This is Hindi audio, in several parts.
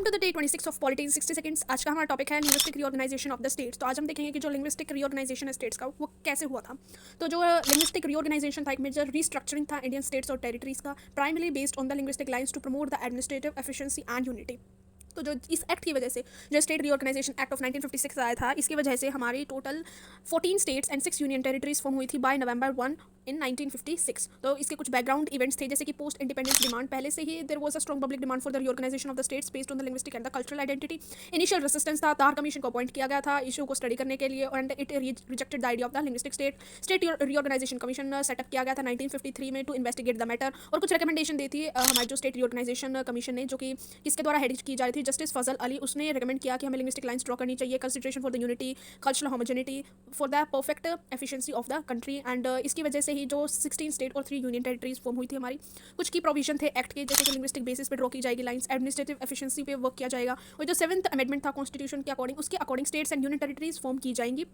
Welcome to the day 26 of polity 60 seconds. आज का हमारा टॉपिक है linguistic reorganisation of the states. तो आज हम देखेंगे कि जो लिंग्विस्टिक रीऑर्गेनाइजेशन है स्टेट्स का वो कैसे हुआ था। तो जो लिंग्विस्टिक रीऑर्गेनाइजेशन था एक मेजर रीस्ट्रक्चरिंग था इंडियन स्टेट्स और टेरिटरीज का, primarily based on the linguistic lines to promote the administrative efficiency and unity. तो जो इस एक्ट की वजह से जो स्टेट रीऑर्गेनाइजेशन एक्ट ऑफ 1956 आया था, इसकी वजह से हमारी total 14 states and 6 union territories form हुई थी बाय नवंबर 1 इन 1956। तो इसके कुछ बैकग्राउंड इवेंट्स थे, जैसे कि पोस्ट इंडिपेंडेंस डिमांड। पहले से ही there was a strong public demand for the reorganisation of the states based on the linguistic and the cultural identity. Initial resistance था, तार कमीशन को अपॉइंट किया गया था इशू को स्टडी करने के लिए, and it rejected the idea of the linguistic state reorganisation commission setup किया गया था 1953 में टू इन्वेस्टिगेट द मैटर। और कुछ रिकमेंडेशन दी थी हमारी जो स्टेट रीऑर्गेनाइजेशन कमीशन ने, जो कि किसके द्वारा हेड की जा रही थी, जस्टिस फजल अली। उसने रिकमेंड किया कि हमें लिंग्विस्टिक लाइन्स ड्रॉ करनी चाहिए, consideration for the unity, cultural homogeneity, for the perfect efficiency of the country. And इसकी वजह से ही जो 16 स्टेट और 3 यूनियन टेरिटरीज फॉर्म हुई थी हमारी। कुछ की प्रोविजन थे एक्ट के, जैसे कि लिंग्विस्टिक बेसिस पे ड्रॉ की जाएगी लाइन्स, एडमिनिस्ट्रेटिव एफिशिएंसी पे वर्क किया जाएगा, और जो 7th अमेंडमेंट था कॉन्स्टिट्यूशन के अकॉर्डिंग, उसके according states and union territories form की जाएंगी,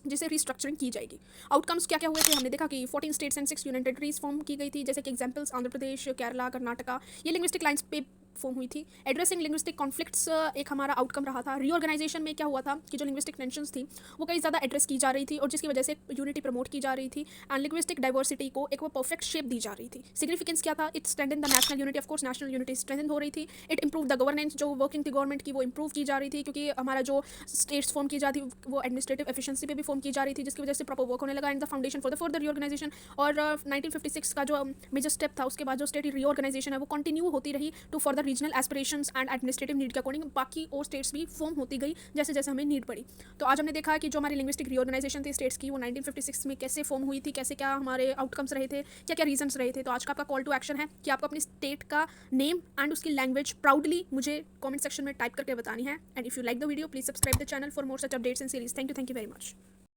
जिसे रिस्ट्रक्चरिंग की जाएगी। आउटकम्स क्या क्या हुए थे, हमने देखा कि 14 states and 6 union territories form की गई थी, जैसे कि एग्जांपल्स आंध्र प्रदेश, केरला, कर्नाटका, ये लिंग्विस्टिक लाइन्स पे फॉर्म हुई थी। एड्रेसिंग लिंग्विस्टिक कॉन्फ्लिक्ट्स एक हमारा आउटकम रहा था। रीऑर्गेनाइजेशन में क्या हुआ था कि जो लिंग्विस्टिक टेंशन्स थी वो कई ज़्यादा एड्रेस की जा रही थी, और जिसकी वजह से यूनिटी प्रमोट की जा रही थी एंड लिंग्विस्टिक डाइवर्सिटी को एक वो परफेक्ट शेप दी जा रही थी। सिग्निफिकेंस क्या था, it strengthen the national unity, of course national unity strengthen हो रही थी। इट इंप्रूव द गवर्नेंस, जो वर्किंग थी गवर्नमेंट की वो इंप्रूव की जा रही थी, क्योंकि हमारा जो स्टेट्स फॉर्म की जाती वो एडमिनिस्ट्रेटिव एफिशिएंसी पे भी फॉर्म की जा रही थी, जिसकी वजह से प्रॉपर वर्क होने लगा in the foundation for the further reorganisation. और 1956 का जो मेजर स्टेप था, उसके बाद जो स्टेट रीऑर्गेनाइजेशन है वो कंटिन्यू होती रही to further regional aspirations and administrative need के अकॉर्डिंग बाकी और स्टेट्स भी फॉर्म होती गई जैसे जैसे हमें नीड पड़ी। तो आज हमने देखा कि जो हमारी लिंग्विस्टिक रीऑर्गेनाइजेशन थी स्टेट्स की, वो 1956 में कैसे फॉर्म हुई थी, कैसे क्या हमारे आउटकम्स रहे थे, क्या क्या रीजंस रहे थे। तो आज का आपका कॉल टू एक्शन है कि आपको अपनी स्टेट का नेम एंड उसकी लैंग्वेज प्राउडली मुझे कमेंट सेक्शन में टाइप करके बतानी है। And if you like the video please subscribe the channel for more such updates and series. Thank you very much.